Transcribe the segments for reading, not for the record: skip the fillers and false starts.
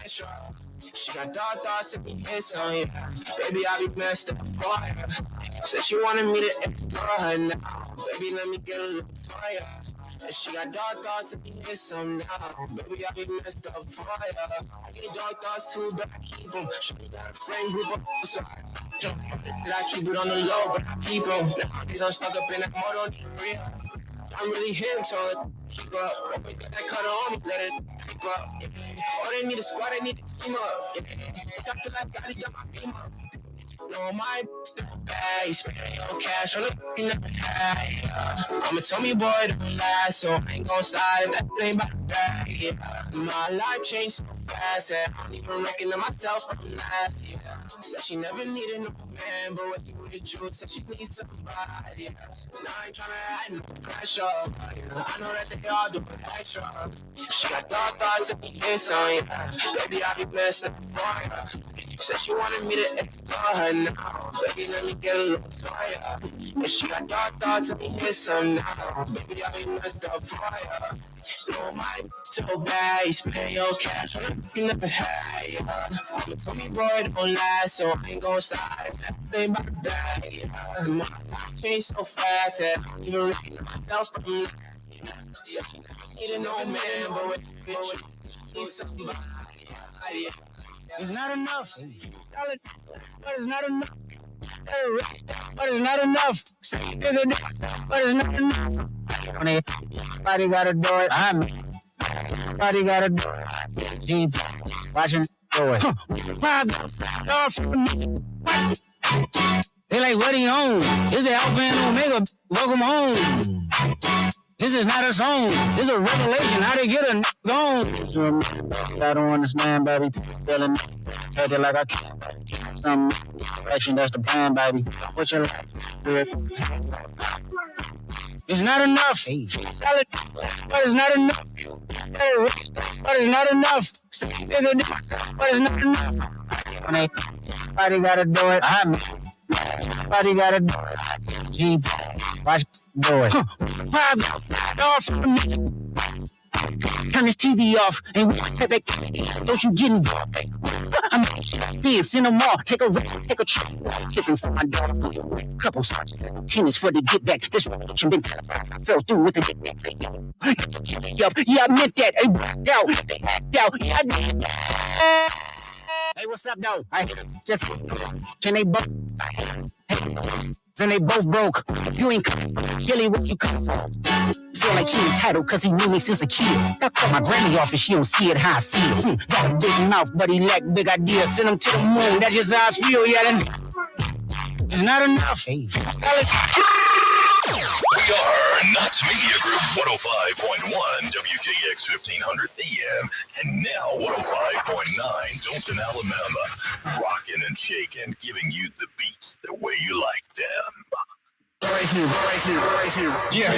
extra. She got dark thoughts and me hits on you. Baby, I be messed up for her. Said she wanted me to explore her now. Baby, let me get a little fire. She got dark thoughts and me hits some now. Baby, I be messed up for her. I get dark thoughts too, but I keep them. She got a friend group of so I keep it on the low, but I keep them. Nowadays I'm stuck up in that mode on the real. I'm really him, so let's keep up. Always got that cutter on me, let it keep up. Oh, they need a squad, they need a team up. I feel like God, he got my beam up. No, my bag, spending your cash on the never had. I'm a Tommy boy, don't last, so I ain't gon' slide. That ain't about the bag, yeah. My life changed so fast, yeah. I don't even recognize myself from last year. Said she never needed no man, but when you with the truth, said she needs somebody. Now I ain't tryna add no pressure. I know that they all do it extra. She got dark thoughts and me hits on you. Baby, I be messed up for you. Said she wanted me to explore her now. Baby, let me get a little fire. And she got dark thoughts and me hit some now. Baby, I be messed up for you. No, my so bad, you spend your cash on it, you never had, yeah. You told me, boy, don't lie, so I ain't gon' slide. That thing about the bag, yeah. My life changed so fast, yeah. I don't even recognize myself from last, yeah. Need a no man, but with you, need somebody, yeah. It's not enough. But it's not enough. But it's not enough. But it's not enough. Everybody gotta do it. Everybody gotta do it. Deep. Watching. Do it. They like, what he on? It's the Alpha and Omega. Welcome home. This is not a song. This is a revelation. How they get a gone? I don't understand, baby. Feeling tell you like I can't. Some action, that's the plan, baby. What you like? It's not enough. But it's not enough. But it's not enough. But it's not enough. Everybody gotta do it. Everybody gotta do it. Jeep. Watch do it. Turn this TV off and we take back. Don't you get involved? I'm see it, send them all. Take a rest, take a trip. Chicken for my daughter. Couple sergeants and tennis for the get back. This revolution been televised. I fell through with the get back. Yeah, I meant that. Hey, blacked out. They act out. Yeah, I did. Hey, what's up, though? I just can they both? Then they both broke. If you ain't really what you come for. Feel like he entitled cause he knew me since a kid. I caught my granny off and she don't see it how I see it. Got a big mouth, but he lack big ideas. Send him to the moon, that's just how I feel, yeah. Then it's not enough. We are Knox Media Group 105.1 WJX 1500 AM and now 105.9 Dothan, Alabama. Rockin' and shaking, giving you the beats the way you like them. Right here. Yeah.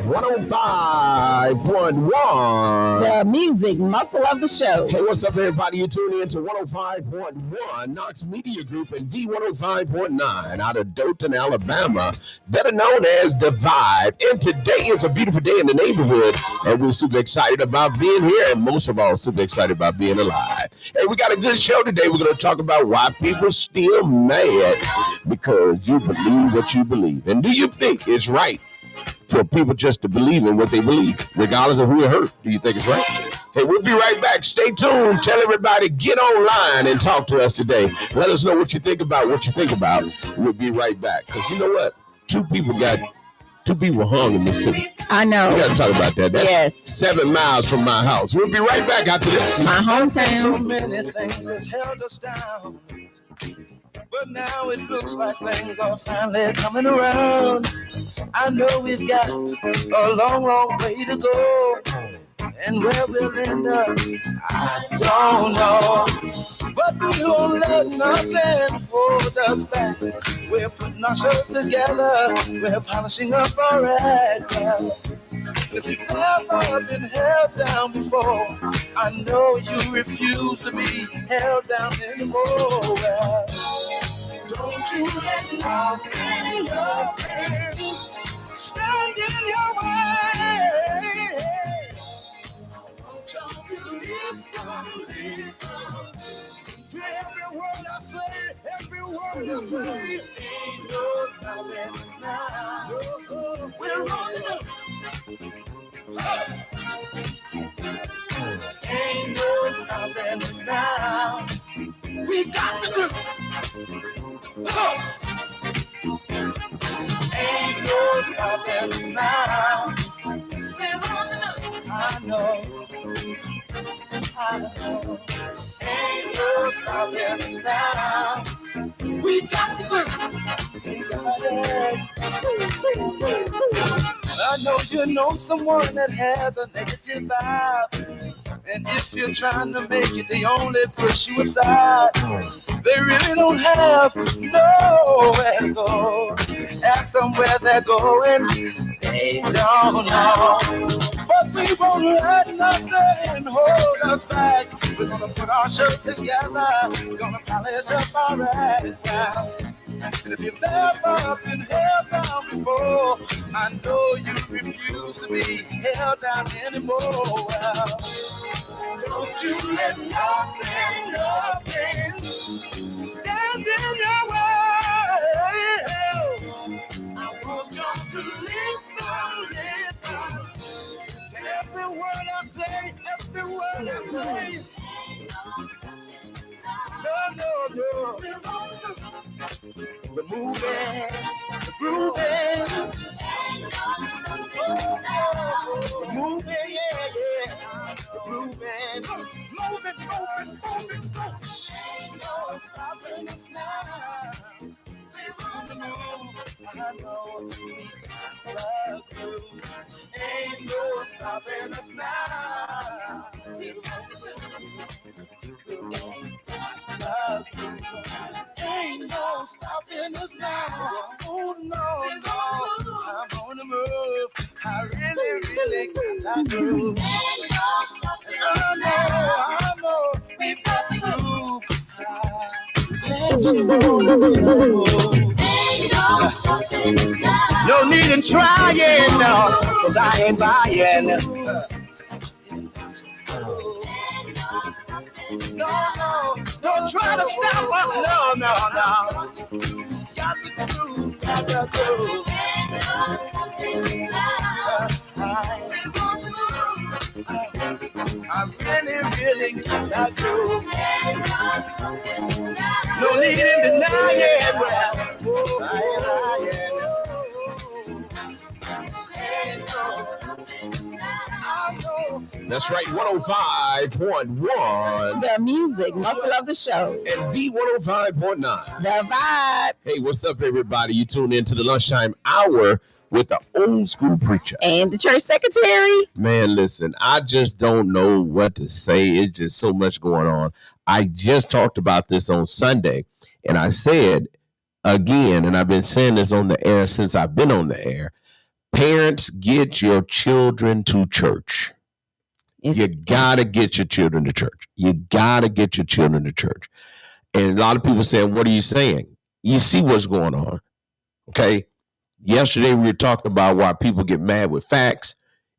105.1. The music muscle of the show. Hey, what's up, everybody? You're tuning in to 105.1 Knox Media Group and V105.9 out of Dothan, Alabama, better known as The Vibe. And today is a beautiful day in the neighborhood, and we're super excited about being here, and most of all, super excited about being alive. Hey, we got a good show today. We're going to talk about why people still mad because you believe what you believe. And do you think it's right for people just to believe in what they believe, regardless of who it hurt? Do you think it's right? Hey, we'll be right back. Stay tuned. Tell everybody, get online and talk to us today. Let us know what you think about what you think about. We'll be right back. Because you know what? Two people hung in Mississippi. I know. We got to talk about that. That's yes. 7 miles from my house. We'll be right back after this. My hometown. So many things that's held us down. But now it looks like things are finally coming around. I know we've got a long, long way to go. And where we'll end up, I don't know. But we won't let nothing hold us back. We're putting our show together. We're polishing up our act. If you've ever been held down before, I know you refuse to be held down anymore. Don't you let nothing stand in your way. I want y'all to live To every word I say, every word I say. Ain't no stopping us now. We're running up. Ain't no stopping us now. We got to do. Ain't no stopping us now. We're running up. I know. Ain't no stopping us now. We got to do. We got it. I know you know someone that has a negative vibe. And if you're trying to make it, they only push you aside. They really don't have nowhere to go. Ask them where they're going, they don't know. But we won't let nothing hold us back. We're gonna put our shirt together. We're gonna polish up our act now. And if you've ever been held down before, I know you refuse to be held down anymore. Well, don't you let nothing stand in your way. I want you to listen. Every word I say, every word I say. No. We're moving, we're grooving. We're moving, yeah. We're grooving. Moving. Ain't no stopping us now. We're on the move. I know we got the groove. Ain't no stopping us now. We're on the move. Ain't no stopping us now. Oh no, I'm on the move. I really got that groove. I know, we've got the groove. No need in trying, no, 'cause I ain't buying. No, don't try to stop us. No. Got the groove. I really got that groove. No need in denying. That's right, 105.1. The music, muscle of the show. And V105.9. The vibe. Hey, what's up, everybody? You tune in to the lunchtime hour with the old school preacher. And the church secretary. Man, listen, I just don't know what to say. It's just so much going on. I just talked about this on Sunday, and I said again, and I've been saying this on the air since I've been on the air, parents, get your children to church. You gotta get your children to church. And a lot of people saying, what are you saying? You see what's going on. Okay. Yesterday we were talking about why people get mad with facts.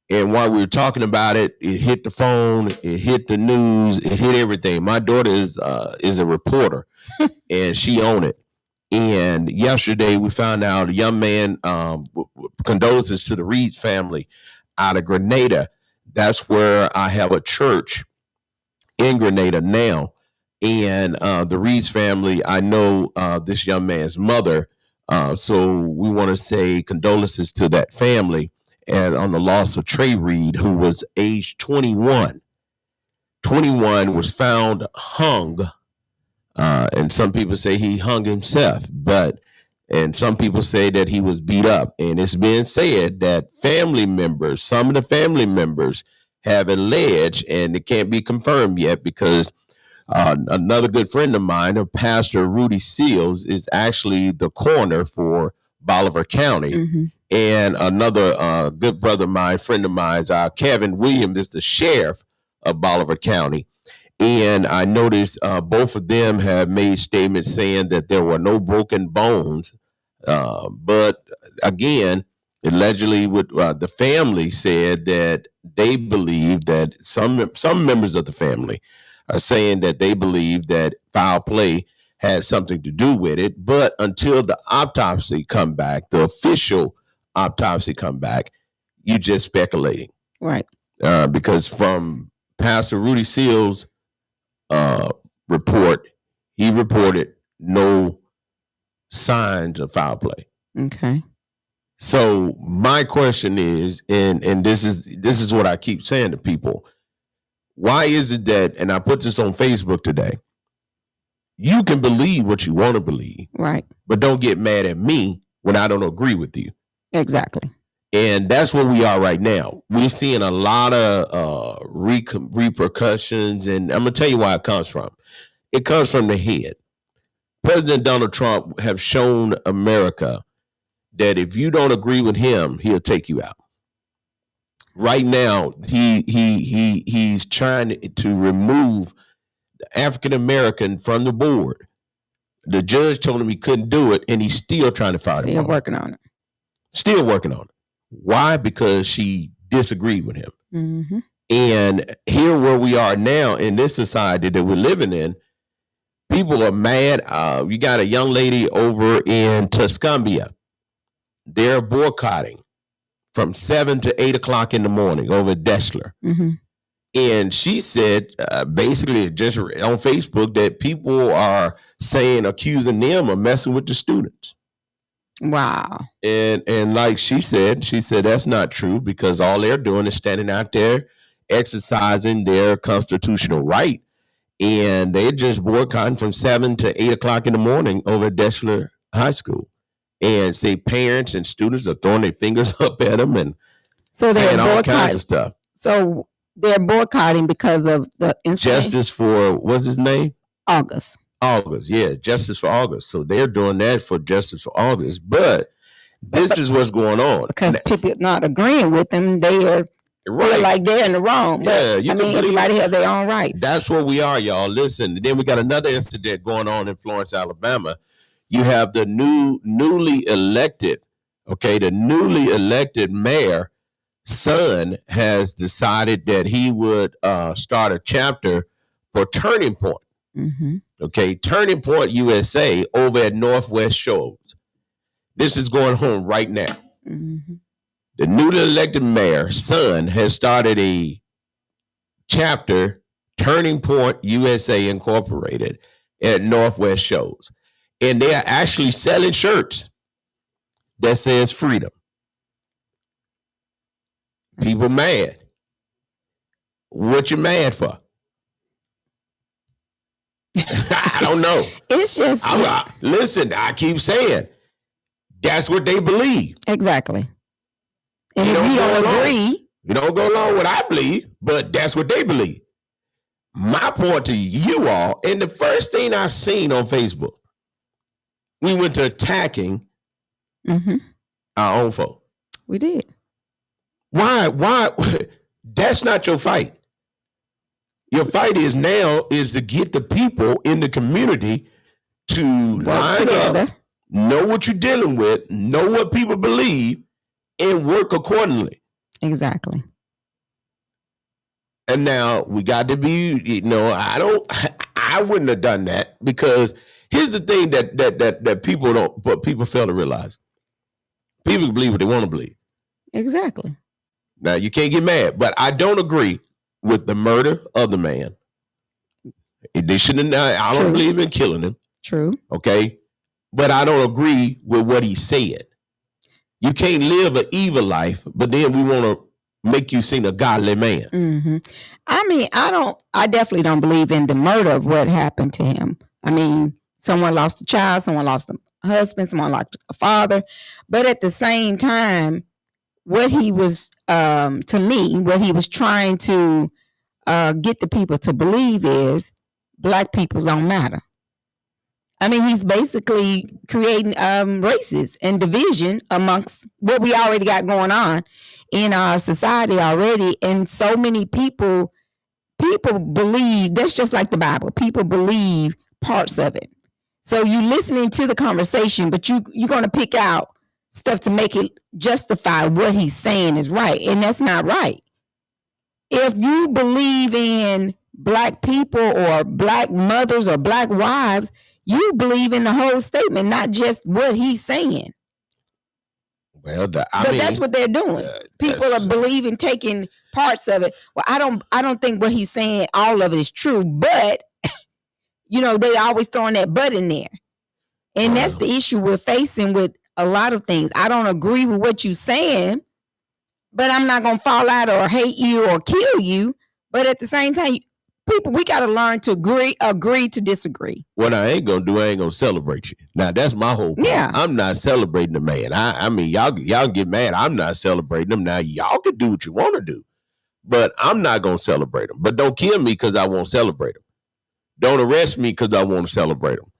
And while we were talking about it, it hit the phone, it hit the news, it hit everything. My daughter is a reporter and she owned it. And yesterday we found out a young man, condolences to the Reed family out of Grenada. That's where I have a church in Grenada now. And the Reeds family, I know this young man's mother. So we want to say condolences to that family and on the loss of Trey Reed, who was age 21. 21 was found hung. And some people say he hung himself, and some people say that he was beat up. And it's been said that some of the family members have alleged, and it can't be confirmed yet because another good friend of mine, Pastor Rudy Seals, is actually the coroner for Bolivar County. Mm-hmm. And another good brother of mine, friend of mine, Kevin Williams, is the sheriff of Bolivar County. And I noticed both of them have made statements saying that there were no broken bones. But again, allegedly, with the family said that they believe that some members of the family are saying that they believe that foul play had something to do with it. But until the autopsy come back, the official autopsy come back, you just speculating, Right. Because from Pastor Rudy Seals' report, he reported no signs of foul play. Okay. So my question is, and this is what I keep saying to people, why is it that, and I put this on Facebook today, you can believe what you want to believe, Right. but don't get mad at me when I don't agree with you. Exactly. And that's where we are right now. We're seeing a lot of repercussions, and I'm going to tell you why it comes from. It comes from the head. President Donald Trump have shown America that if you don't agree with him, he'll take you out. Right now, he's trying to remove the African American from the board. The judge told him he couldn't do it, and he's still trying to fight him. Still working on it. Still working on it. Why? Because she disagreed with him. Mm-hmm. And here where we are now in this society that we're living in, people are mad. You got a young lady over in Tuscumbia. They're boycotting from 7 to 8 o'clock in the morning over at Deshler. Mm-hmm. And she said, basically just on Facebook, that people are accusing them of messing with the students. Wow. And like she said that's not true, because all they're doing is standing out there exercising their constitutional right. And they're just boycotting from 7 to 8 o'clock in the morning over at Deshler High School. And say parents and students are throwing their fingers up at them and saying all kinds of stuff. So they're boycotting because of the incident? Justice for, what's his name? August. Yeah, Justice for August. So they're doing that for Justice for August. But this is what's going on. Because people not agreeing with them, they are feel like they're in the wrong. But Yeah, everybody has their own rights. That's where we are, y'all. Listen, then we got another incident going on in Florence, Alabama. You have the newly elected mayor son has decided that he would start a chapter for Turning Point. Mm-hmm. Okay, Turning Point USA over at Northwest Shores. This is going on right now. Mm-hmm. The newly elected mayor's son has started a chapter, Turning Point USA Incorporated, at Northwest Shores. And they are actually selling shirts that says freedom. People mad. What you mad for? I don't know. It's just listen, I keep saying that's what they believe. Exactly. And if you don't agree, you don't go along with what I believe, but that's what they believe. My point to you all, and the first thing I seen on Facebook, we went to attacking our own folk. We did. Why? That's not your fight. Your fight is to get the people in the community to line together, up, know what you're dealing with, know what people believe, and work accordingly. Exactly. And now we got to be, I wouldn't have done that, because here's the thing that people fail to realize. People believe what they want to believe. Exactly. Now you can't get mad, but I don't agree with the murder of the man. They shouldn't. I don't believe in killing him. True. Okay, but I don't agree with what he said. You can't live an evil life, but then we want to make you seem a godly man. Mm-hmm. I mean, I definitely don't believe in the murder of what happened to him. I mean, someone lost a child, someone lost a husband, someone lost a father. But at the same time, what he was, to me, what he was trying to get the people to believe is Black people don't matter. I mean, he's basically creating races and division amongst what we already got going on in our society already. And so many people believe, that's just like the Bible. People believe parts of it. So you listening to the conversation, but you're going to pick out stuff to make it justify what he's saying is right. And that's not right. If you believe in black people or black mothers or black wives, you believe in the whole statement, not just what he's saying. Well, but that's what they're doing. People are believing, taking parts of it. Well, I don't think what he's saying, all of it is true, but you know, they always throwing that but in there. And that's the issue we're facing with a lot of things. I don't agree with what you're saying, but I'm not going to fall out or hate you or kill you. But at the same time, people, we got to learn to agree to disagree. What I ain't going to do, I ain't going to celebrate you. Now, that's my whole point. Yeah. I'm not celebrating the man. I mean, y'all get mad. I'm not celebrating them. Now, y'all can do what you want to do, but I'm not going to celebrate them. But don't kill me because I won't celebrate them. Don't arrest me because I won't celebrate them.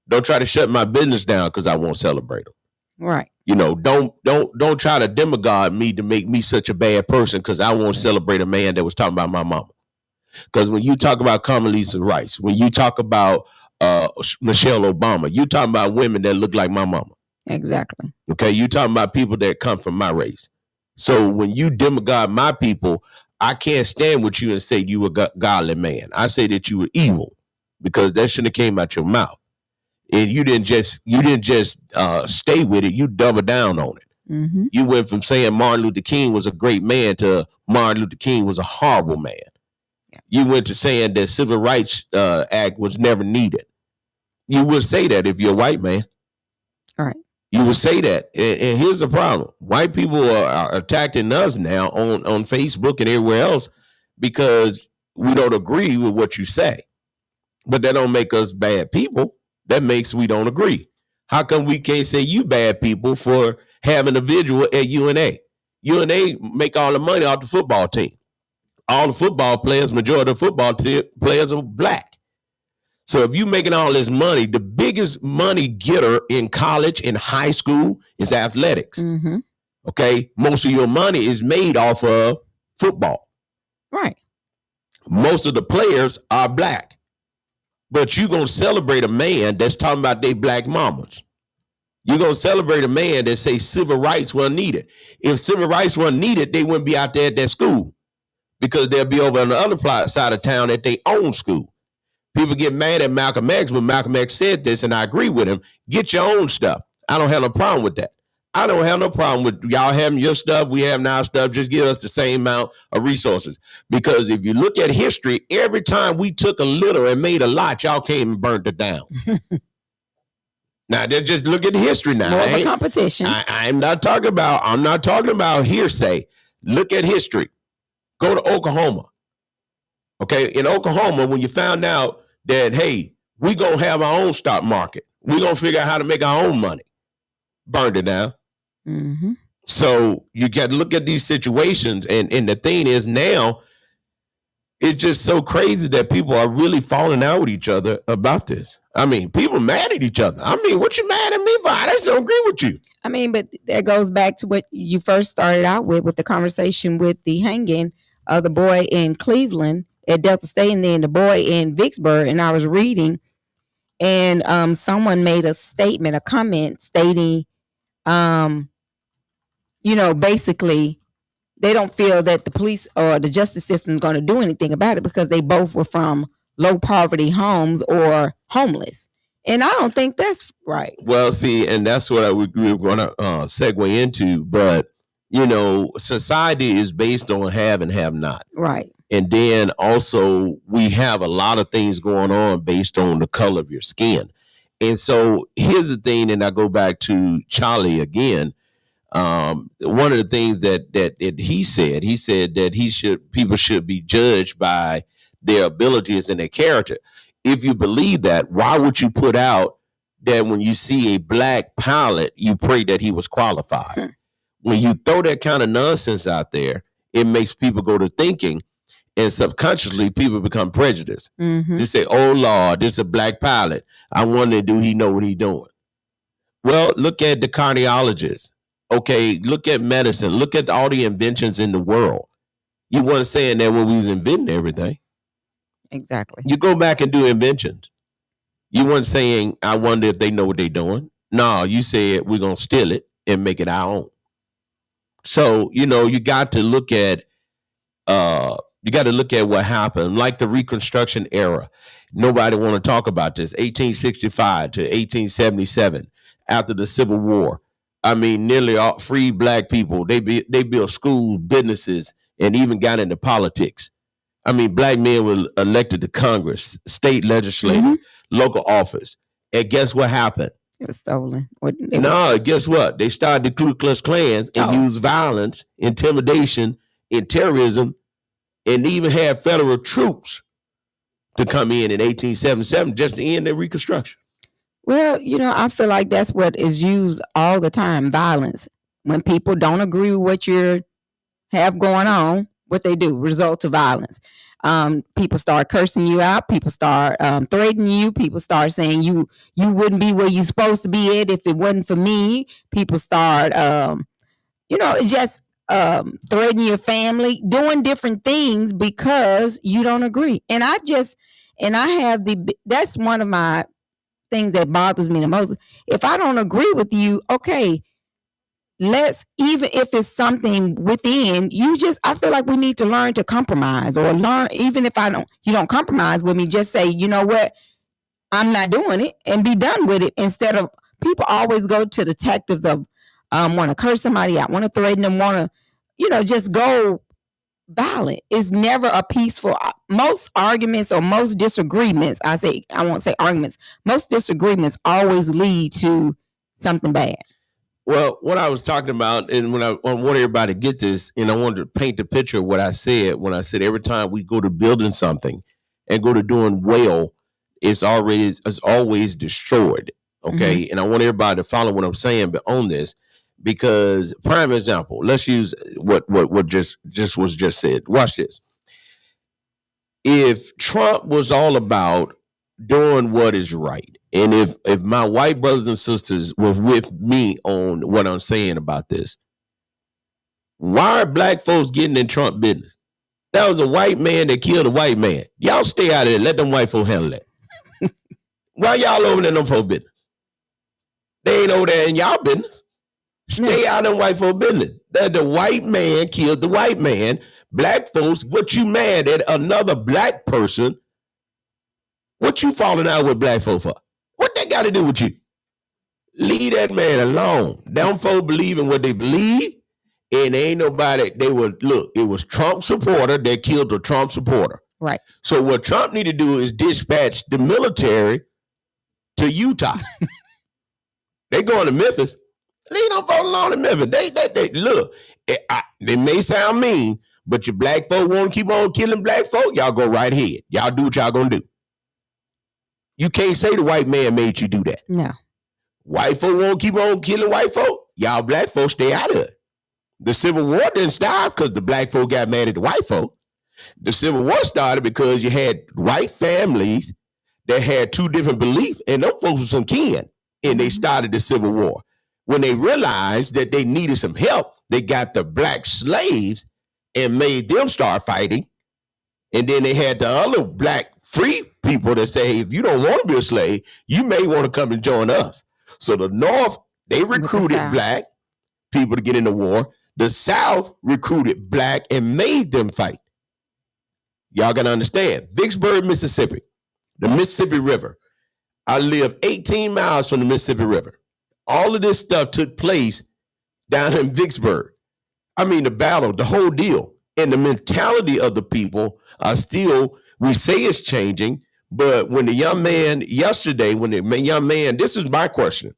Don't try to shut my business down because I won't celebrate them. Right. You know, don't try to demagogue me to make me such a bad person because I won't celebrate a man that was talking about my mama. Because when you talk about Condoleezza Rice, when you talk about Michelle Obama, you talking about women that look like my mama. Exactly. Okay, you talking about people that come from my race. So when you demagogue my people, I can't stand with you and say you a godly man. I say that you were evil because that shouldn't have came out your mouth. And you didn't just stay with it. You double down on it. Mm-hmm. You went from saying Martin Luther King was a great man to Martin Luther King was a horrible man. Yeah. You went to saying that Civil Rights Act was never needed. You would say that if you're a white man. All right. You would say that. And here's the problem. White people are attacking us now on Facebook and everywhere else because we don't agree with what you say. But that don't make us bad people. That makes we don't agree. How come we can't say you bad people for having a visual at UNA? UNA make all the money off the football team. All the football players, majority of football players are black. So if you making all this money, the biggest money getter in college and high school is athletics. Mm-hmm. Okay. Most of your money is made off of football. Right. Most of the players are black. But you're going to celebrate a man that's talking about they black mamas. You're going to celebrate a man that say civil rights weren't needed. If civil rights weren't needed, they wouldn't be out there at that school because they'll be over on the other side of town at their own school. People get mad at Malcolm X when Malcolm X said this, and I agree with him. Get your own stuff. I don't have no problem with that. I don't have no problem with y'all having your stuff. We have our stuff. Just give us the same amount of resources. Because if you look at history, every time we took a little and made a lot, y'all came and burnt it down. Now, just look at the history now. More of a competition. I'm not talking about hearsay. Look at history. Go to Oklahoma. Okay, in Oklahoma, when you found out that, hey, we going to have our own stock market. We're going to figure out how to make our own money. Burned it down. Mm-hmm. So you got to look at these situations. And the thing is now, it's just so crazy that people are really falling out with each other about this. I mean, people mad at each other. I mean, what you mad at me for? I just don't agree with you. I mean, but that goes back to what you first started out with the conversation with the hanging of the boy in Cleveland at Delta State and then the boy in Vicksburg. And I was reading and someone made a statement, a comment stating, basically they don't feel that the police or the justice system is going to do anything about it because they both were from low poverty homes or homeless. And I don't think that's right. Well, see, and that's what we were going to segue into. But, society is based on have and have not. Right. And then also we have a lot of things going on based on the color of your skin. And so here's the thing, and I go back to Charlie again. One of the things that he said that people should be judged by their abilities and their character. If you believe that, why would you put out that when you see a black pilot, you pray that he was qualified? When you throw that kind of nonsense out there, it makes people go to thinking, and subconsciously people become prejudiced. Mm-hmm. They say, oh Lord, this is a black pilot. I wonder, do he know what he's doing? Well, look at the cardiologist. Okay, look at medicine. Look at all the inventions in the world. You weren't saying that when we was inventing everything. Exactly. You go back and do inventions. You weren't saying, I wonder if they know what they're doing. No, you said we're going to steal it. and make it our own. So, you got to look at what happened, like the Reconstruction era. Nobody want to talk about this. 1865 to 1877, after the Civil War. I mean, nearly all free black people, they built schools, businesses, and even got into politics. I mean, black men were elected to Congress, state legislature, local office. And guess what happened? It was stolen. Guess what? They started the Ku Klux Klan and used violence, intimidation, and terrorism, and even had federal troops to come in 1877 just to end their Reconstruction. Well, I feel like that's what is used all the time, violence. When people don't agree with what you have going on, what they do, result to violence. People start cursing you out. People start threatening you. People start saying you wouldn't be where you're supposed to be at if it wasn't for me. People start, just threatening your family, doing different things because you don't agree. And that's one of my things that bothers me the most. If I don't agree with you, okay, even if it's something within you, I feel like we need to learn to compromise, or learn, even if you don't compromise with me, just say, you know what, I'm not doing it, and be done with it. Instead of, people always go to the tactics of want to curse somebody out, want to threaten them, want to, just go violent. It's never a peaceful. Most arguments or most disagreements, I won't say arguments, most disagreements always lead to something bad. Well, what I was talking about, and I want everybody to get this, and I wanted to paint the picture of what I said when I said every time we go to building something and go to doing well, it's always destroyed. Okay. And I want everybody to follow what I'm saying on this, because prime example, let's use what just was just said. Watch this. If Trump was all about doing what is right, and if my white brothers and sisters were with me on what I'm saying about this, why are black folks getting in Trump business? That was a white man that killed a white man. Y'all stay out of it. Let them white folks handle that. Why y'all over there in them folks business? They ain't over there in y'all business. Stay out of white folk business. The white man killed the white man. Black folks, what you mad at another black person? What you falling out with black folk for? What they got to do with you? Leave that man alone. Them folk believe in what they believe, and ain't nobody. It was Trump supporter that killed the Trump supporter. Right. So what Trump need to do is dispatch the military to Utah. They going to Memphis. Leave them folk alone in Memphis. They look. They may sound mean, but your black folk want to keep on killing black folk. Y'all go right ahead. Y'all do what y'all gonna do. You can't say the white man made you do that. No. White folk won't keep on killing white folk. Y'all black folks stay out of it. The Civil War didn't stop because the black folk got mad at the white folk. The Civil War started because you had white families that had two different beliefs, and those folks were some kin, and they started the Civil War. When they realized that they needed some help, they got the black slaves and made them start fighting. And then they had the other black free people that say, hey, if you don't want to be a slave, you may want to come and join us. So the North, they recruited black people to get in the war. The South recruited black and made them fight. Y'all got to understand, Vicksburg, Mississippi, the Mississippi River. I live 18 miles from the Mississippi River. All of this stuff took place down in Vicksburg. I mean, the battle, the whole deal. And the mentality of the people are still, we say it's changing, but when the young man yesterday, this is my question.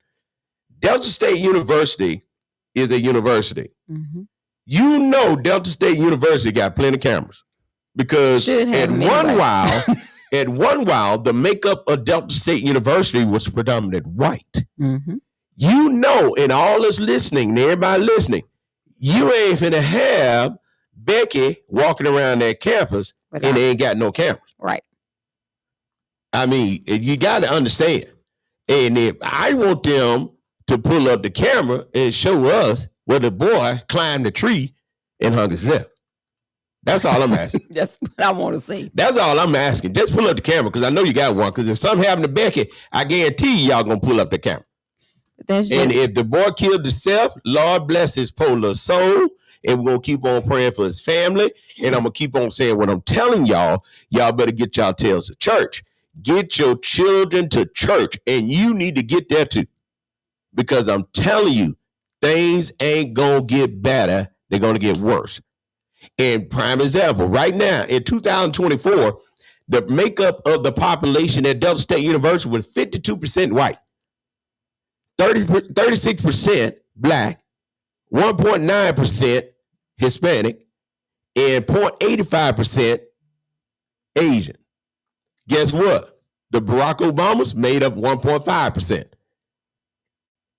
Delta State University is a university. Mm-hmm. You know Delta State University got plenty of cameras, because at one while, the makeup of Delta State University was predominantly white. Mm-hmm. You know, and all us listening, and everybody listening, you ain't finna have Becky walking around that campus and they ain't got no cameras. Right. I mean, you got to understand. And if I want them to pull up the camera and show us where the boy climbed the tree and hung himself. That's all I'm asking. That's what I want to see. That's all I'm asking. Just pull up the camera, because I know you got one. Because if something happened to Becky, I guarantee y'all going to pull up the camera. That's just, And if the boy killed himself, Lord bless his poor little soul. And we're going to keep on praying for his family. And I'm going to keep on saying what I'm telling y'all. Y'all better get y'all tails to church. Get your children to church. And you need to get there too. Because I'm telling you, things ain't going to get better. They're going to get worse. And prime example, right now in 2024, the makeup of the population at Delta State University was 52% white, 36% black, 1.9% Hispanic, and 0.85% Asian. Guess what? The Barack Obamas made up 1.5%.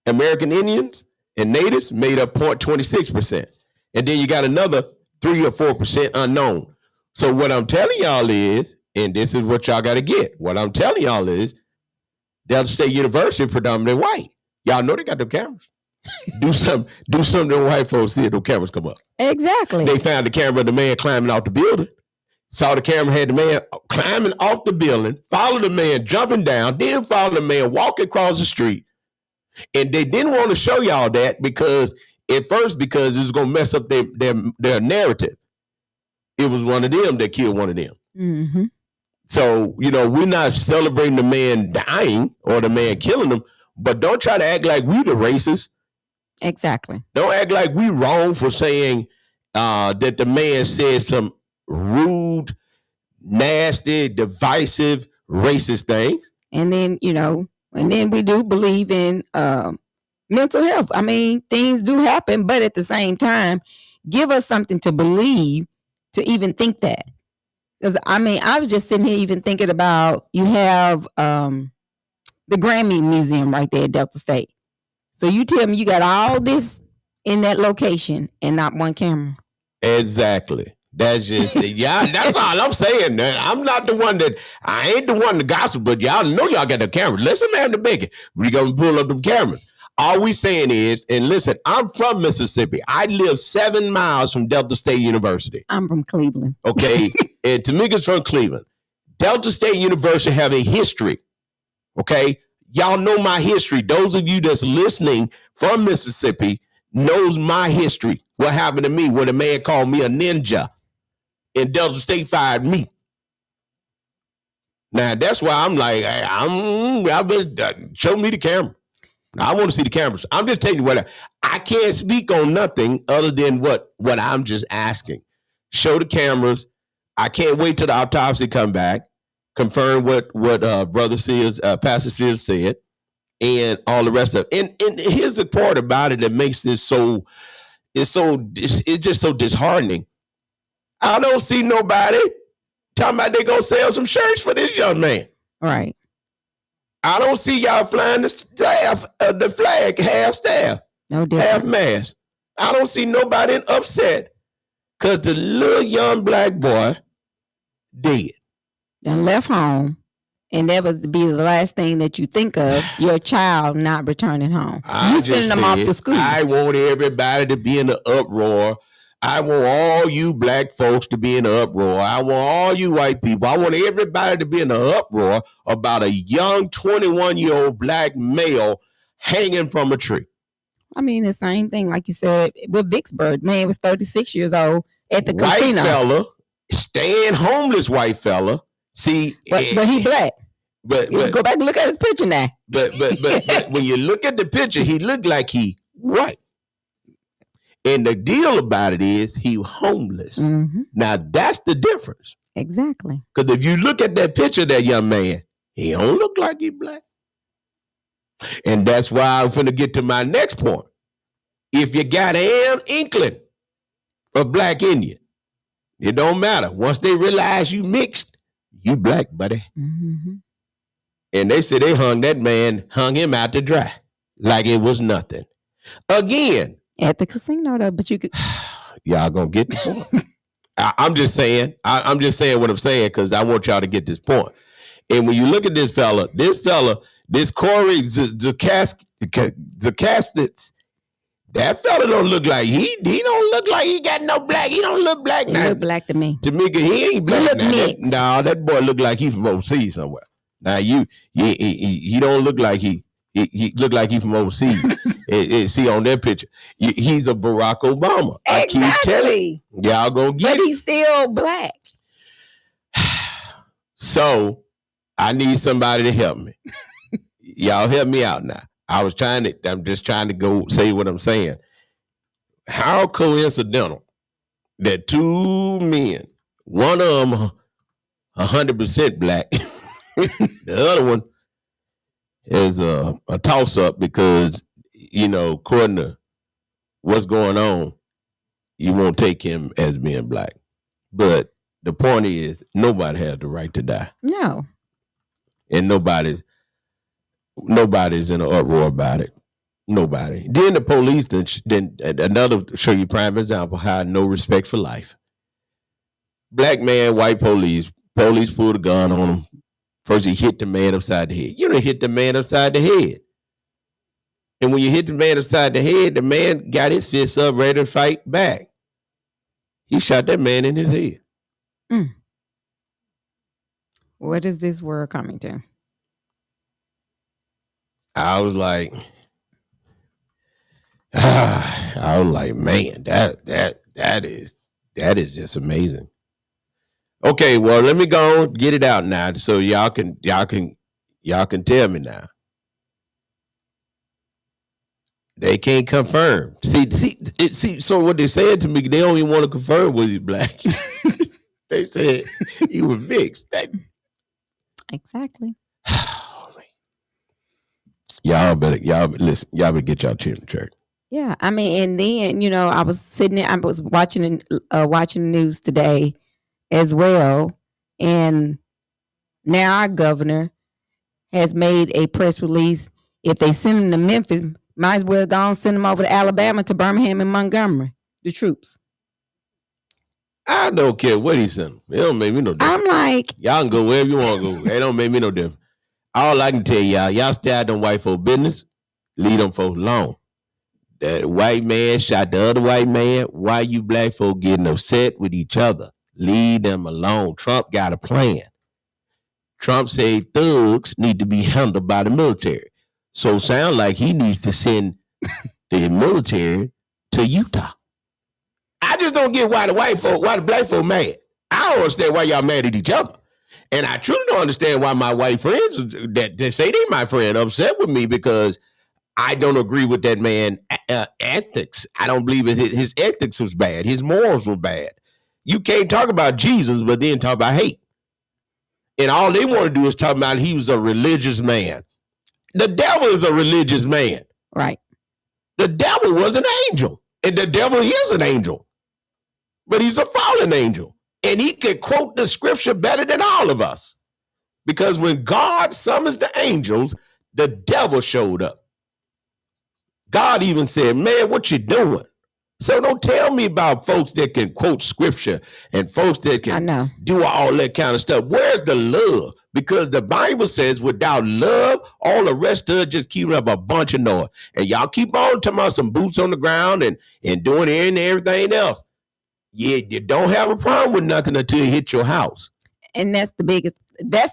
American Indians and natives made up 0.26%. And then you got another 3 or 4% unknown. So what I'm telling y'all is, and this is what y'all got to get. What I'm telling y'all is, Delta State University predominantly white. Y'all know they got them cameras. Do something to white folks see if those cameras come up. exactly. They found the camera of the man climbing off the building. Saw the camera, had the man climbing off the building, followed the man jumping down, then followed the man walking across the street. And they didn't want to show y'all that because it's going to mess up their narrative. It was one of them that killed one of them. Mm-hmm. So, we're not celebrating the man dying or the man killing them, but don't try to act like we the racists. Exactly. Don't act like we wrong for saying that the man said some rude, nasty, divisive, racist things. And then, and then we do believe in mental health. I mean, things do happen, but at the same time, give us something to believe to even think that. Because, I was just sitting here even thinking about, you have the Grammy Museum right there at Delta State. So you tell me you got all this in that location and not one camera. Exactly. That's just, that's all I'm saying. I'm not the one I ain't the one to gossip, but y'all know y'all got the camera. Listen, man, the bacon. We gonna pull up them cameras. All we saying is, and listen, I'm from Mississippi. I live 7 miles from Delta State University. I'm from Cleveland. Okay. And Tamika's from Cleveland. Delta State University have a history. Okay. Y'all know my history. Those of you that's listening from Mississippi knows my history. What happened to me when a man called me a ninja and Delta State fired me. Now, that's why I'm like, show me the camera. I want to see the cameras. I'm just telling you what I can't speak on nothing other than what I'm just asking. Show the cameras. I can't wait till the autopsy come back, confirm what Brother Sears, Pastor Sears said, and all the rest of it. And here's the part about it that makes this it's just so disheartening. I don't see nobody talking about they gonna sell some shirts for this young man. Right. I don't see y'all flying the flag half staff, no half mast. I don't see nobody upset because the little young black boy dead. And left home, and that was to be the last thing that you think of, your child not returning home. You sending them off to school. I want everybody to be in the uproar. I want all you black folks to be in the uproar. I want all you white people. I want everybody to be in the uproar about a young 21-year-old black male hanging from a tree. I mean, the same thing, like you said, with Vicksburg. Man was 36 years old at the casino. White fella, staying homeless white fella. See, but he black. But go back and look at his picture now. But when you look at the picture, he looked like he white. And the deal about it is he homeless. Mm-hmm. Now that's the difference. Exactly. Because if you look at that picture of that young man, he don't look like he black. And that's why I'm finna get to my next point. If you got an inkling of black Indian, it don't matter. Once they realize you mixed, you black, buddy. Mm-hmm. And they said they hung him out to dry like it was nothing. Again. At the casino, though, but you could. Y'all gonna get the point. I'm just saying. I'm just saying what I'm saying because I want y'all to get this point. And when you look at this fella, this Corey Zakastitz, that fella don't look like he don't look like he got no black. He don't look black now. He look black to me. Tamika, he ain't black. He look mixed. That boy look like he from overseas somewhere. Now he don't look like he He looked like he's from overseas. See on that picture, he's a Barack Obama. Exactly. I keep telling y'all go get but he's still black. So I need somebody to help me. Y'all help me out now. I'm just trying to go say what I'm saying. How coincidental that two men, one of them 100% black, the other one is a toss-up because, according to what's going on, you won't take him as being black. But the point is, nobody has the right to die. No. And nobody's in an uproar about it. Nobody. Then the police, then another show you prime example, how no respect for life. Black man, white police pulled a gun on him. First he hit the man upside the head. You don't hit the man upside the head. And when you hit the man upside the head, the man got his fists up ready to fight back. He shot that man in his head. What is this world coming to? I was like, man, that is just amazing. Okay, well, let me go and get it out now, so y'all can tell me now. They can't confirm. See. So what they said to me, they don't even want to confirm was he black. They said he was mixed. Exactly. Y'all better listen. Y'all better get y'all children to church. Yeah, I mean, and then I was sitting there. I was watching the news today as well, and now our governor has made a press release. If they send them to Memphis, might as well go and send them over to Alabama, to Birmingham and Montgomery, the troops. I don't care what he sent them. It don't make me no difference. I'm like, y'all can go wherever you want to go. It don't make me no difference. All I can tell y'all stay out them white folk business. Leave them folks alone. That white man shot the other white man. Why you black folk getting upset with each other? Leave them alone. Trump got a plan. Trump said thugs need to be handled by the military. So sound like he needs to send the military to Utah. I just don't get why the black folk mad. I don't understand why y'all mad at each other. And I truly don't understand why my white friends that say they my friend upset with me, because I don't agree with that man ethics. I don't believe his ethics was bad. His morals were bad. You can't talk about Jesus, but then talk about hate. And all they want to do is talk about he was a religious man. The devil is a religious man. Right. The devil was an angel. And the devil is an angel. But he's a fallen angel. And he could quote the scripture better than all of us. Because when God summons the angels, the devil showed up. God even said, man, what you doing? So don't tell me about folks that can quote scripture and folks that can do all that kind of stuff. Where's the love? Because the Bible says without love, all the rest of it just keeping up a bunch of noise. And y'all keep on talking about some boots on the ground and doing it and everything else. Yeah, you don't have a problem with nothing until you hit your house. And that's the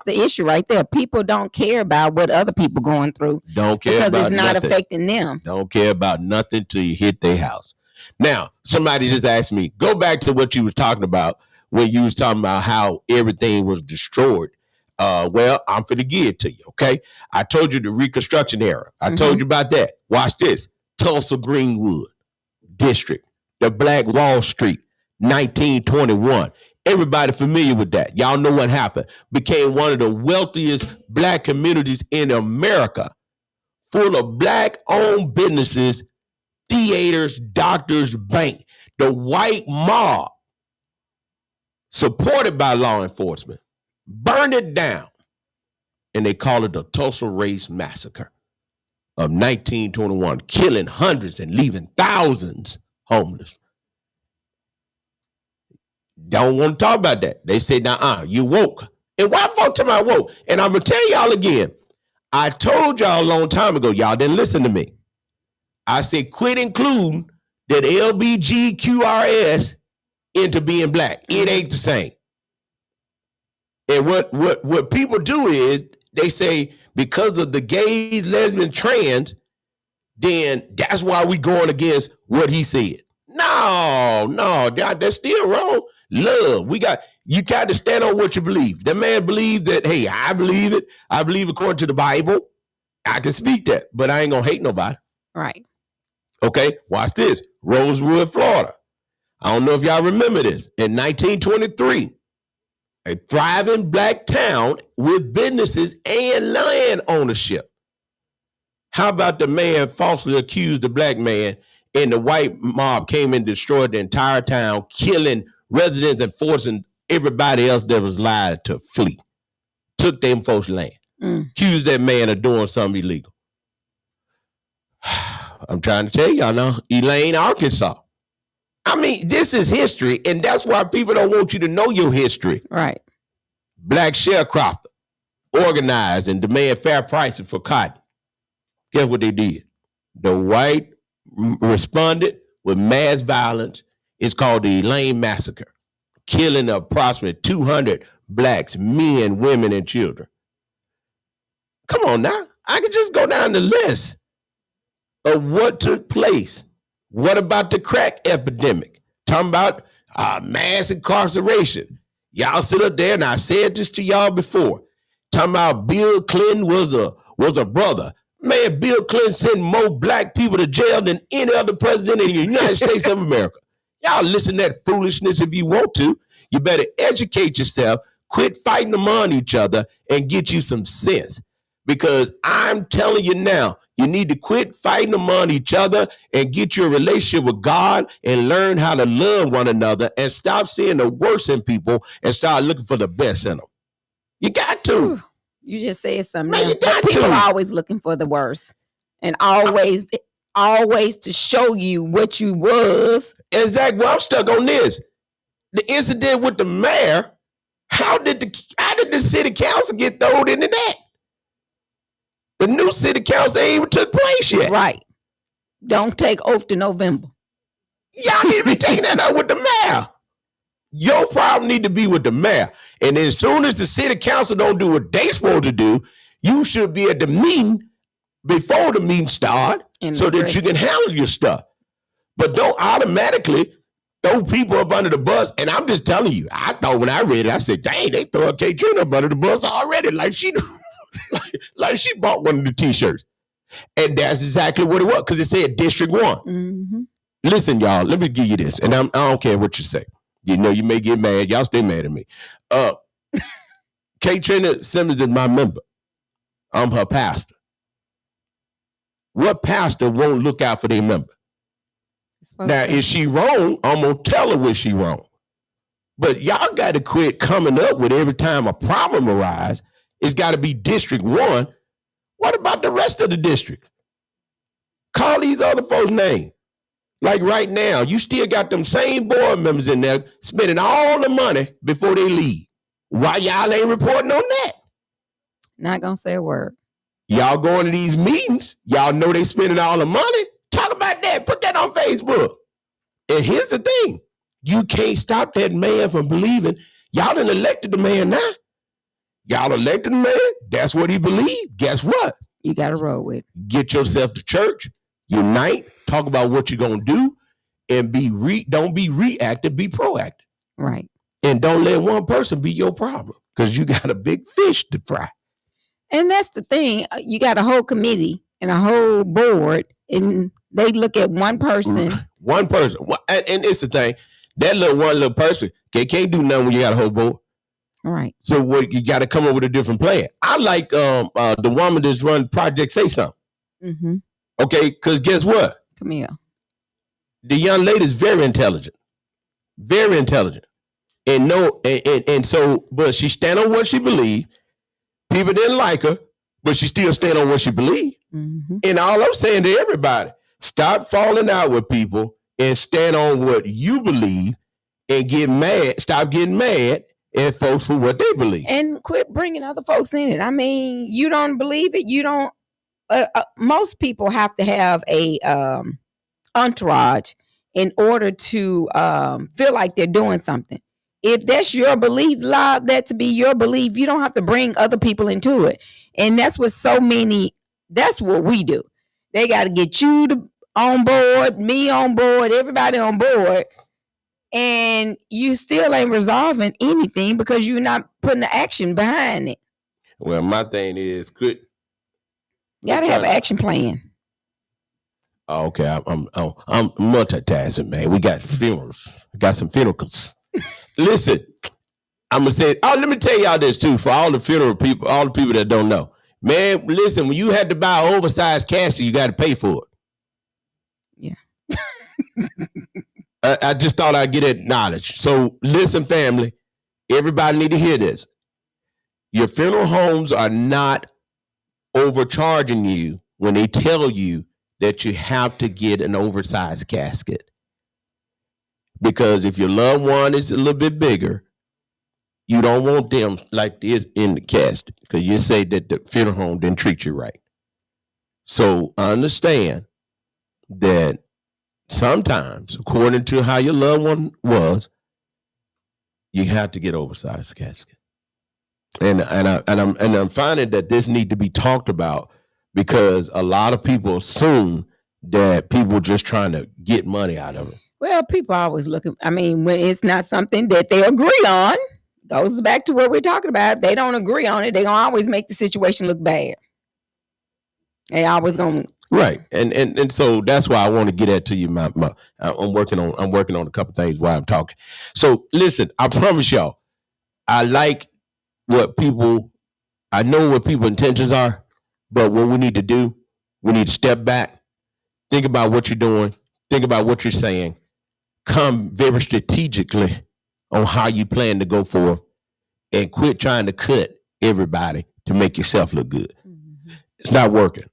issue right there. People don't care about what other people going through. Don't care because about it's not nothing. affecting them. Don't care about nothing till you hit their house. Now, somebody just asked me, go back to what you was talking about when you was talking about how everything was destroyed. Well, I'm finna give it to you, okay? I told you the Reconstruction era. I told you about that. Watch this. Tulsa Greenwood District, the Black Wall Street, 1921. Everybody familiar with that. Y'all know what happened. Became one of the wealthiest black communities in America, full of black-owned businesses, theaters, doctors, bank. The white mob, supported by law enforcement, burned it down. And they call it the Tulsa Race Massacre of 1921, killing hundreds and leaving thousands homeless. Don't want to talk about that. They say, you woke. And why folk talking about woke? And I'm going to tell y'all again, I told y'all a long time ago, y'all didn't listen to me. I said, quit including that LBGQRS into being black. It ain't the same. And what people do is they say because of the gay, lesbian, trans, then that's why we going against what he said. No, that's still wrong. Love. You got to stand on what you believe. The man believed that, hey, I believe it. I believe according to the Bible. I can speak that, but I ain't gonna hate nobody. Right. Okay, watch this. Rosewood, Florida. I don't know if y'all remember this. In 1923, a thriving black town with businesses and land ownership. How about the man falsely accused the black man, and the white mob came and destroyed the entire town, killing residents and forcing everybody else that was lied to flee. Took them folks' land. Accused that man of doing something illegal. I'm trying to tell y'all now, Elaine, Arkansas. I mean, this is history, and that's why people don't want you to know your history. Right. Black sharecropper organized and demand fair prices for cotton. Guess what they did? The white responded with mass violence. It's called the Elaine Massacre, killing approximately 200 blacks, men, women, and children. Come on now. I could just go down the list of what took place. What about the crack epidemic? Talking about mass incarceration. Y'all sit up there, and I said this to y'all before. Talking about Bill Clinton was a brother. Man, Bill Clinton sent more black people to jail than any other president in the United States of America. Y'all listen to that foolishness if you want to. You better educate yourself, quit fighting among each other, and get you some sense. Because I'm telling you now, you need to quit fighting among each other and get your relationship with God and learn how to love one another and stop seeing the worst in people and start looking for the best in them. You got to. You just said something. Man, you got people to. are always looking for the worst and always to show you what you was. Exactly. Well, I'm stuck on this. The incident with the mayor, how did the city council get thrown into that? The new city council ain't even took place yet. Right. Don't take oath to November. Y'all need to be taking that up with the mayor. Your problem need to be with the mayor. And as soon as the city council don't do what they supposed to do, you should be at the meeting before the meeting start so that you can handle your stuff. But don't automatically throw people up under the bus. And I'm just telling you, I thought when I read it, I said, dang, they throw K-Trina up under the bus already, like she like she bought one of the t-shirts. And that's exactly what it was, because it said District 1. Mm-hmm. Listen, y'all, let me give you this. And I don't care what you say. You know, you may get mad. Y'all stay mad at me. K-Trina Simmons is my member. I'm her pastor. What pastor won't look out for their member? Now, is she wrong? I'm going to tell her when she wrong. But y'all got to quit coming up with every time a problem arises, it's got to be District 1. What about the rest of the district? Call these other folks' names. Like right now, you still got them same board members in there spending all the money before they leave. Why y'all ain't reporting on that? Not gonna say a word. Y'all going to these meetings. Y'all know they spending all the money. Talk about that. Put that on Facebook. And here's the thing. You can't stop that man from believing. Y'all done elected the man now. Y'all elected the man. That's what he believed. Guess what? You got to roll with. Get yourself to church. Unite. Talk about what you're going to do. And don't be reactive. Be proactive. Right. And don't let one person be your problem, because you got a big fish to fry. And that's the thing. You got a whole committee and a whole board, and they look at one person. One person. And it's the thing. That one little person can't do nothing when you got a whole board. Right. So you got to come up with a different plan. I like the woman that's run Project Say Something. Mm-hmm. Okay, because guess what? Camille. The young lady is very intelligent. Very intelligent. And so, but she stand on what she believed. People didn't like her, but she still stand on what she believed. Mm-hmm. And all I'm saying to everybody, stop falling out with people and stand on what you believe and get mad. Stop getting mad at folks for what they believe. And quit bringing other folks in it. I mean, you don't believe it. You don't. Most people have to have a entourage in order to feel like they're doing something. If that's your belief, allow that to be your belief. You don't have to bring other people into it. And that's what that's what we do. They got to get you on board, me on board, everybody on board. And you still ain't resolving anything because you're not putting the action behind it. Well, my thing is, you got to have an action plan. Oh, okay, I'm multitasking, man. We got funerals. Got some funerals. Listen, I'm gonna say. Oh, let me tell y'all this too. For all the funeral people, all the people that don't know, man. Listen, when you had to buy an oversized casket, you got to pay for it. Yeah. I just thought I'd get it knowledge. So listen, family, everybody need to hear this. Your funeral homes are not overcharging you when they tell you that you have to get an oversized casket. Because if your loved one is a little bit bigger, you don't want them like this in the casket because you say that the funeral home didn't treat you right. So understand that sometimes, according to how your loved one was, you have to get oversized casket. And I'm finding that this need to be talked about because a lot of people assume that people just trying to get money out of it. Well, people always looking. I mean, when it's not something that they agree on, goes back to what we're talking about. If they don't agree on it, they're gonna always make the situation look bad. They always gonna. Right, and so that's why I want to get that to you. I'm working on a couple things while I'm talking. So listen, I promise y'all, I know what people's intentions are, but what we need to do, we need to step back, think about what you're doing, think about what you're saying, come very strategically on how you plan to go forth, and quit trying to cut everybody to make yourself look good. Mm-hmm. It's not working.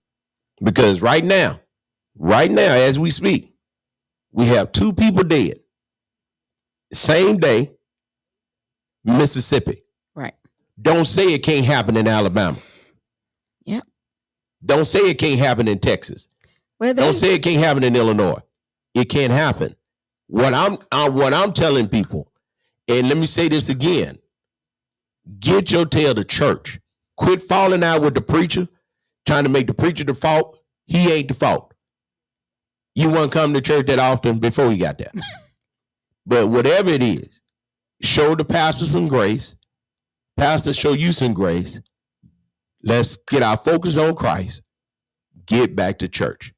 Because right now, as we speak, we have 2 people dead. Same day, Mississippi. Right. Don't say it can't happen in Alabama. Yep. Don't say it can't happen in Texas. Don't say it can't happen in Illinois. It can't happen. What I'm telling people, and let me say this again, get your tail to church. Quit falling out with the preacher, trying to make the preacher the fault. He ain't the fault. You wouldn't come to church that often before you got there. But whatever it is, show the pastor some grace. Pastor, show you some grace. Let's get our focus on Christ. Get back to church.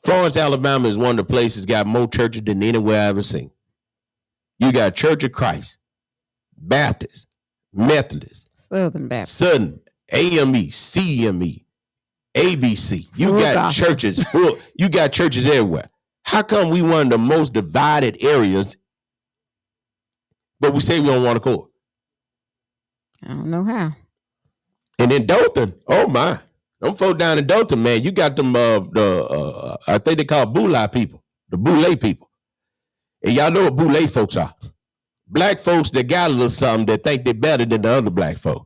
Florence, Alabama is one of the places got more churches than anywhere I've ever seen. You got Church of Christ, Baptist, Methodist, Southern Baptist, Southern, AME, CME, ABC. You got churches full. You got churches everywhere. How come we one of the most divided areas, but we say we don't want to go? I don't know how. And in Dothan, oh my, them folk down in Dothan, man, you got them I think they call Boulay people, the Boulay people. And y'all know what Boulay folks are. Black folks that got a little something that think they're better than the other black folk.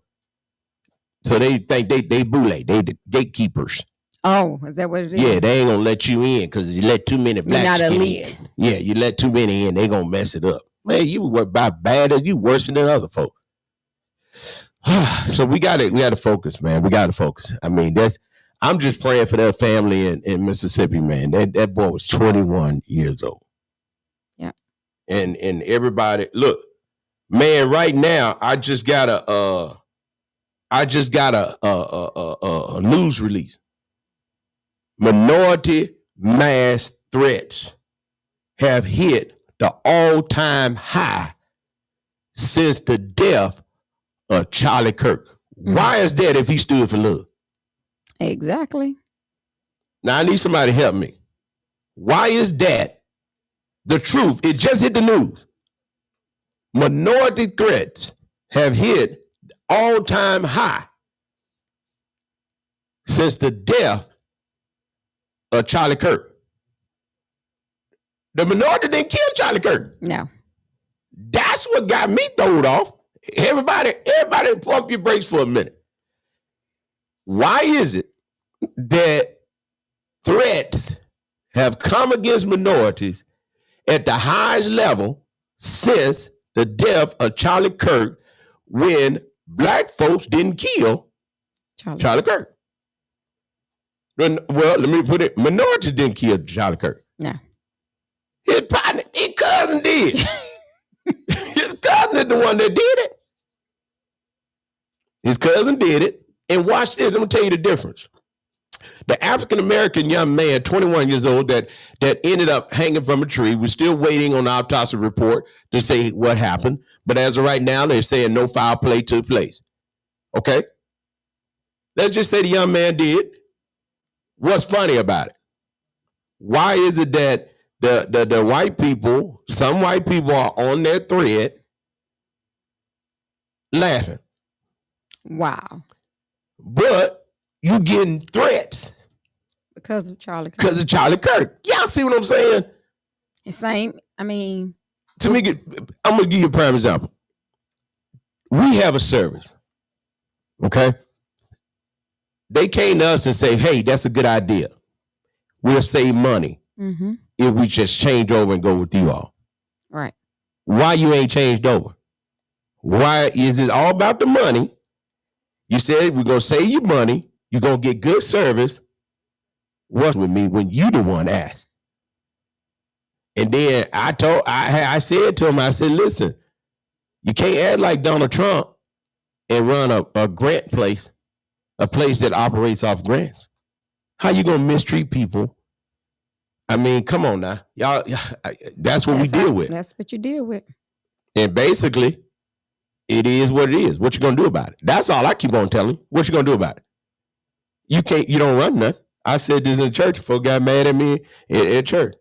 So they think they Boulay, they the gatekeepers. Oh, is that what it is? Yeah, they ain't gonna let you in because you let too many blacks You're not elite. in. Yeah, you let too many in, they gonna mess it up. Man, you were about bad as you worse than other folk. So we gotta focus, man. We gotta focus. I mean, I'm just praying for that family in Mississippi, man. That boy was 21 years old. Yeah. And everybody, look, man, right now, I just got a news release. Minority mass threats have hit the all-time high since the death of Charlie Kirk. Mm-hmm. Why is that if he stood for love? Exactly. Now I need somebody to help me. Why is that the truth? It just hit the news. Minority threats have hit all-time high since the death of Charlie Kirk. The minority didn't kill Charlie Kirk. No. That's what got me thrown off. Everybody pump your brakes for a minute. Why is it that threats have come against minorities at the highest level since the death of Charlie Kirk when black folks didn't kill Charlie Kirk. Well, let me put it. Minority didn't kill Charlie Kirk. No. His partner, his cousin did. His cousin is the one that did it. His cousin did it. And watch this. I'm going to tell you the difference. The African-American young man, 21 years old, that ended up hanging from a tree. We're still waiting on the autopsy report to say what happened. But as of right now, they're saying no foul play took place. Okay? Let's just say the young man did. What's funny about it? Why is it that the white people, some white people are on their thread laughing? Wow. But you getting threats because of Charlie Kirk. Because of Charlie Kirk. Y'all see what I'm saying? The same. I mean, to me, I'm gonna give you a prime example. We have a service, okay? They came to us and say, "Hey, that's a good idea. We'll save money if we just change over and go with you all." Right. Why you ain't changed over? Why is it all about the money? You said we're gonna save you money. You're gonna get good service. What's with me when you the one asked? And then I said to him, I said, listen, you can't act like Donald Trump and run a grant place, a place that operates off grants. How you gonna mistreat people? I mean, come on now, y'all. That's what we deal with. That's what you deal with. And basically, it is what it is. What you gonna do about it? That's all I keep on telling you. What you gonna do about it? You don't run nothing. I said this in church. Folk got mad at me at church.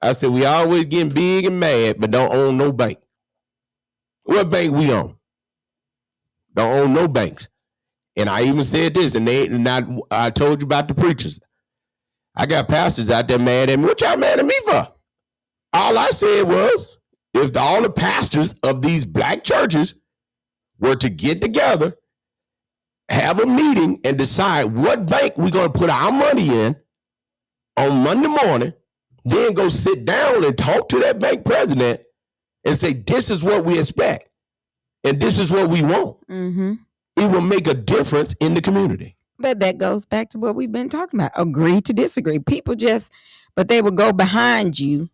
I said, we always getting big and mad, but don't own no bank. What bank we own? Don't own no banks. And I even said this, and I told you about the preachers. I got pastors out there mad at me. What y'all mad at me for? All I said was, if all the pastors of these black churches were to get together, have a meeting, and decide what bank we're going to put our money in on Monday morning, then go sit down and talk to that bank president and say, this is what we expect, and this is what we want. It will make a difference in the community. But that goes back to what we've been talking about. Agree to disagree. People but they will go behind you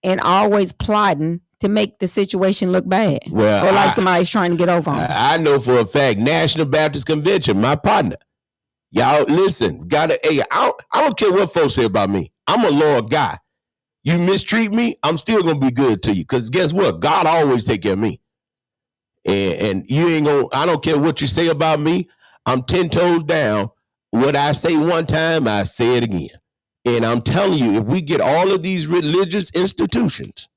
and always plotting to make the situation look bad. Well, or like somebody's trying to get over on. I know for a fact, National Baptist Convention, my partner. Y'all listen, I don't care what folks say about me. I'm a loyal guy. You mistreat me, I'm still gonna be good to you. Because guess what? God always take care of me. And you ain't gonna, I don't care what you say about me. I'm 10 toes down. What I say one time, I say it again. And I'm telling you, if we get all of these religious institutions,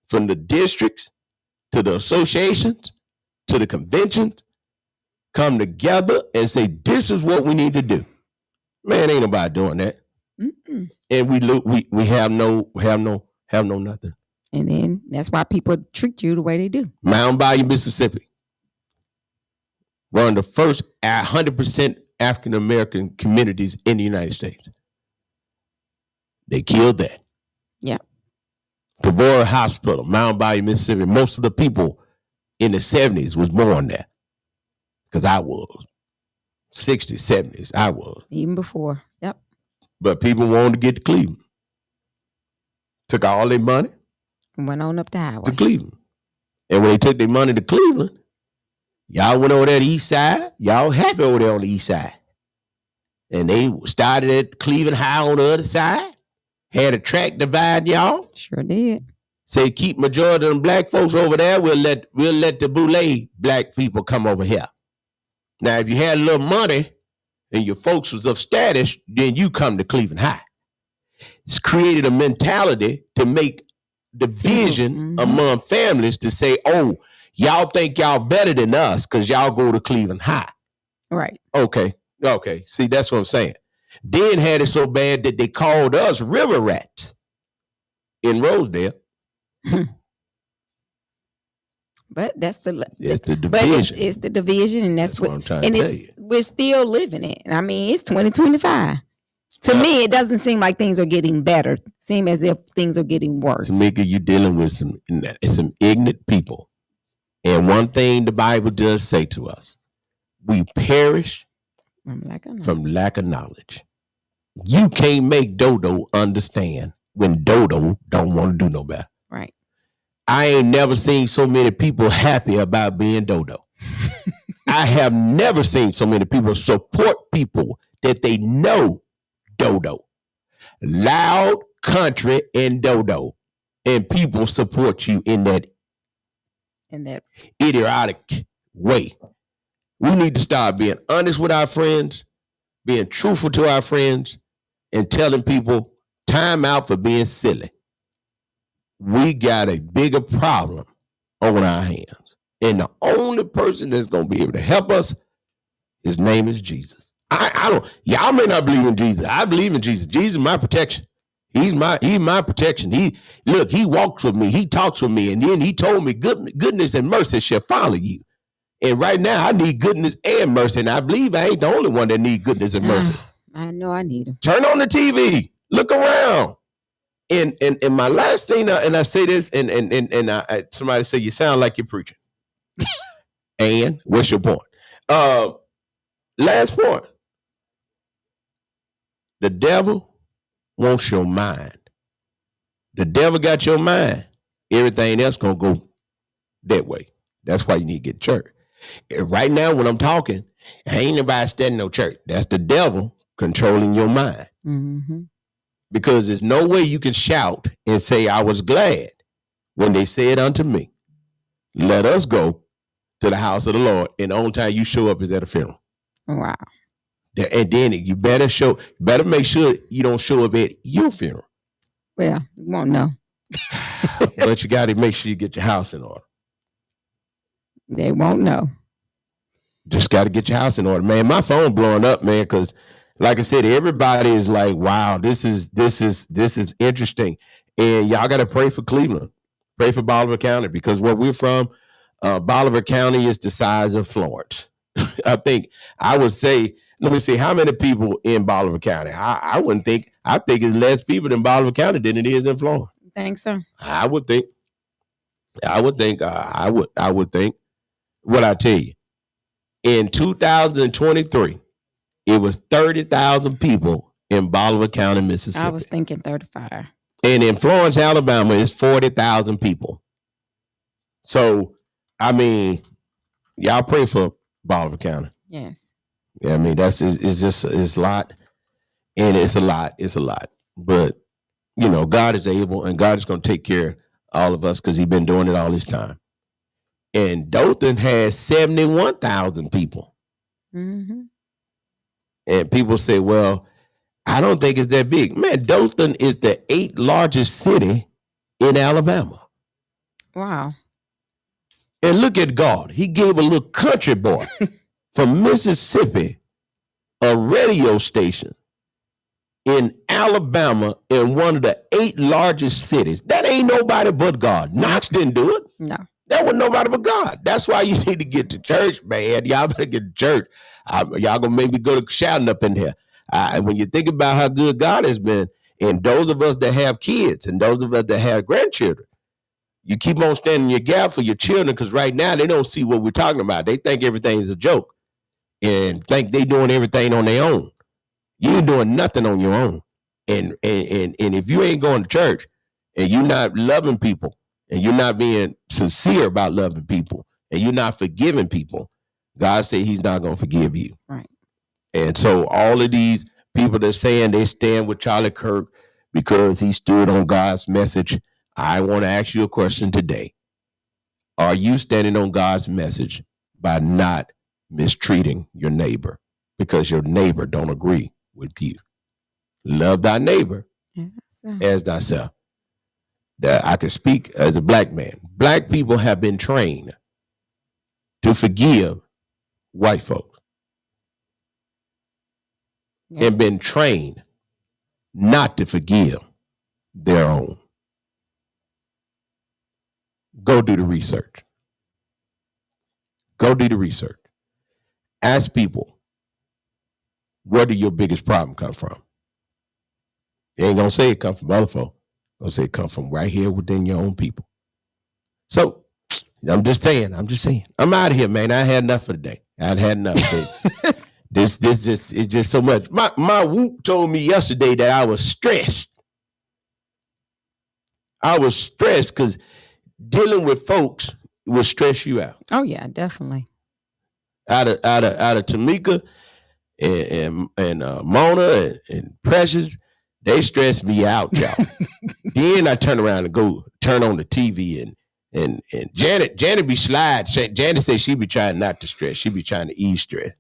from the districts to the associations to the conventions, come together and say, this is what we need to do. Man, ain't nobody doing that. And we have no nothing. And then that's why people treat you the way they do. Mound Bayou, Mississippi, one of the first 100% African-American communities in the United States. They killed that. Yeah. Pavora Hospital, Mound Bayou, Mississippi. Most of the people in the 70s was born there. Because I was. 60s, 70s, I was. Even before. Yep. But people wanted to get to Cleveland. Took all their money. Went on up the highway. To Cleveland. And when they took their money to Cleveland, y'all went over there to the east side. Y'all happy over there on the east side. And they started at Cleveland High on the other side. Had a track divide, y'all. Sure did. Say keep majority of them black folks over there. We'll let the Boulay black people come over here. Now, if you had a little money and your folks was of status, then you come to Cleveland High. It's created a mentality to make division among families to say, oh, y'all think y'all better than us because y'all go to Cleveland High. Right. Okay. See, that's what I'm saying. Then had it so bad that they called us river rats in Rosedale. But that's the division. But it's the division, and that's what I'm trying to tell you. We're still living it. I mean, it's 2025. To me, it doesn't seem like things are getting better. It seems as if things are getting worse. Tamika, you're dealing with some ignorant people. And one thing the Bible does say to us, We perish from lack of knowledge. You can't make Dodo understand when Dodo don't want to do no better. Right. I ain't never seen so many people happy about being Dodo. I have never seen so many people support people that they know Dodo. Loud, country, and Dodo. And people support you in that idiotic way. We need to start being honest with our friends, being truthful to our friends, and telling people time out for being silly. We got a bigger problem on our hands. And the only person that's going to be able to help us, his name is Jesus. I don't, y'all may not believe in Jesus. I believe in Jesus. Jesus is my protection. He's my protection. He walks with me. He talks with me. And then he told me goodness and mercy shall follow you. And right now I need goodness and mercy. And I believe I ain't the only one that need goodness and mercy. I know I need them. Turn on the TV. Look around. And my last thing, and I say this, and somebody say, you sound like you're preaching. And what's your point? Last point. The devil wants your mind. The devil got your mind. Everything else gonna go that way. That's why you need to get to church. And right now, when I'm talking, ain't nobody studying no church. That's the devil controlling your mind. Mm-hmm. Because there's no way you can shout and say, I was glad when they said unto me, let us go to the house of the Lord. And the only time you show up is at a funeral. Wow. And then you better make sure you don't show up at your funeral. Well, you won't know. But you got to make sure you get your house in order. They won't know. Just got to get your house in order, man. My phone blowing up, man, because like I said, everybody is like, wow, this is interesting. And y'all got to pray for Cleveland. Pray for Bolivar County, because where we're from, Bolivar County is the size of Florence. I would say, let me see, how many people in Bolivar County? I think it's less people in Bolivar County than it is in Florence. Think so? I would think. What I tell you, in 2023, it was 30,000 people in Bolivar County, Mississippi. I was thinking 35. And in Florence, Alabama, it's 40,000 people. So, I mean, y'all pray for Bolivar County. Yes. Yeah, I mean, it's a lot. And it's a lot. But, you know, God is able, and God is going to take care of all of us because he's been doing it all this time. And Dothan has 71,000 people. Mm-hmm. And people say, well, I don't think it's that big. Man, Dothan is the 8th largest city in Alabama. Wow. And look at God. He gave a little country boy from Mississippi a radio station in Alabama in one of the 8 largest cities. That ain't nobody but God. Knox didn't do it. No. That was nobody but God. That's why you need to get to church, man. Y'all better get to church. Y'all gonna make me go to shouting up in here. When you think about how good God has been, and those of us that have kids and those of us that have grandchildren, you keep on standing your gap for your children, because right now they don't see what we're talking about. They think everything is a joke and think they doing everything on their own. You ain't doing nothing on your own. And if you ain't going to church and you're not loving people and you're not being sincere about loving people and you're not forgiving people, God said he's not going to forgive you. Right. And so all of these people that saying they stand with Charlie Kirk because he stood on God's message, I want to ask you a question today. Are you standing on God's message by not mistreating your neighbor because your neighbor don't agree with you? Love thy neighbor as thyself. That I can speak as a black man. Black people have been trained to forgive white folks and been trained not to forgive their own. Go do the research. Go do the research. Ask people, where did your biggest problem come from? You ain't gonna say it come from other folks. Gonna say it come from right here within your own people. So I'm just saying. I'm out of here, man. I had enough for today. I'd had enough. This just it's just so much. My whoop told me yesterday that I was stressed. I was stressed because dealing with folks will stress you out. Oh yeah, definitely. Out of Tamika and Mona and Precious, they stress me out, y'all. Then I turn around and go turn on the TV and Janet be slide. Janet says she be trying not to stress. She be trying to ease stress.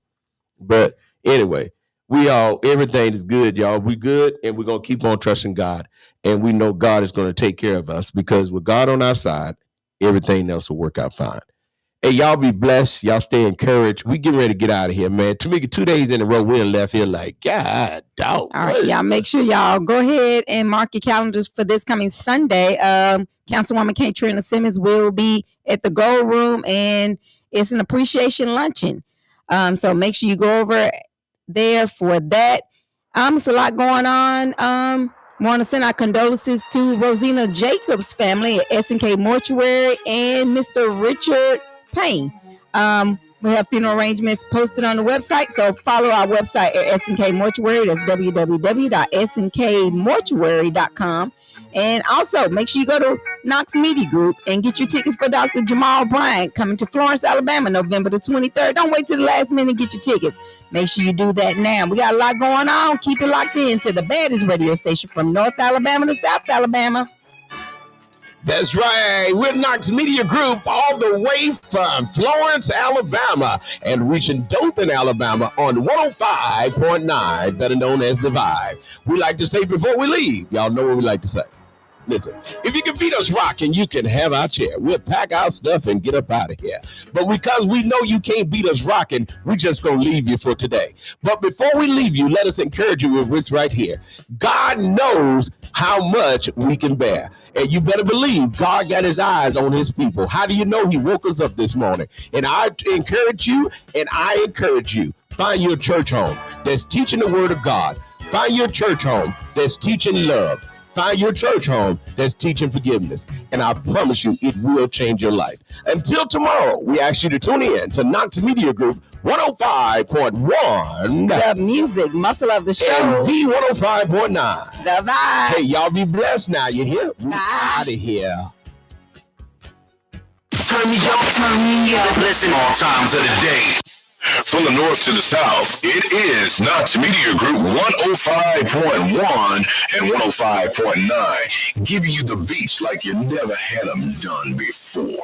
But anyway, everything is good, y'all. We good, and we're gonna keep on trusting God, and we know God is gonna take care of us because with God on our side, everything else will work out fine. Hey, y'all be blessed. Y'all stay encouraged. We getting ready to get out of here, man. Tamika, 2 days in a row, we left here like, God, dog. All right, y'all make sure y'all go ahead and mark your calendars for this coming Sunday. Councilwoman Katrina Simmons will be at the Gold Room, and it's an appreciation luncheon. So make sure you go over there for that. It's a lot going on. Want to send our condolences to Rosina Jacobs' family at S&K Mortuary and Mr. Richard Payne. We have funeral arrangements posted on the website, so follow our website at S&K Mortuary. That's www.snkmortuary.com. And also, make sure you go to Knox Media Group and get your tickets for Dr. Jamal Bryant coming to Florence, Alabama, November the 23rd. Don't wait till the last minute to get your tickets. Make sure you do that now. We got a lot going on. Keep it locked in to the baddest radio station from North Alabama to South Alabama. That's right. We're Knox Media Group all the way from Florence, Alabama, and reaching Dothan, Alabama on 105.9, better known as The Vibe. We like to say before we leave, y'all know what we like to say. Listen, if you can beat us rocking, you can have our chair. We'll pack our stuff and get up out of here. But because we know you can't beat us rocking, we just gonna leave you for today. But before we leave you, let us encourage you with what's right here. God knows how much we can bear. And you better believe God got his eyes on his people. How do you know he woke us up this morning? And I encourage you, find your church home that's teaching the word of God. Find your church home that's teaching love. Find your church home that's teaching forgiveness. And I promise you, it will change your life. Until tomorrow, we ask you to tune in to Knox Media Group 105.1. The music, muscle of the show. And V105.9. The Vibe. Hey, y'all be blessed now. You hear? We out of here. Turn me up. Listen all times of the day. From the north to the south, it is Knox Media Group 105.1 and 105.9, giving you the beats like you never had them done before.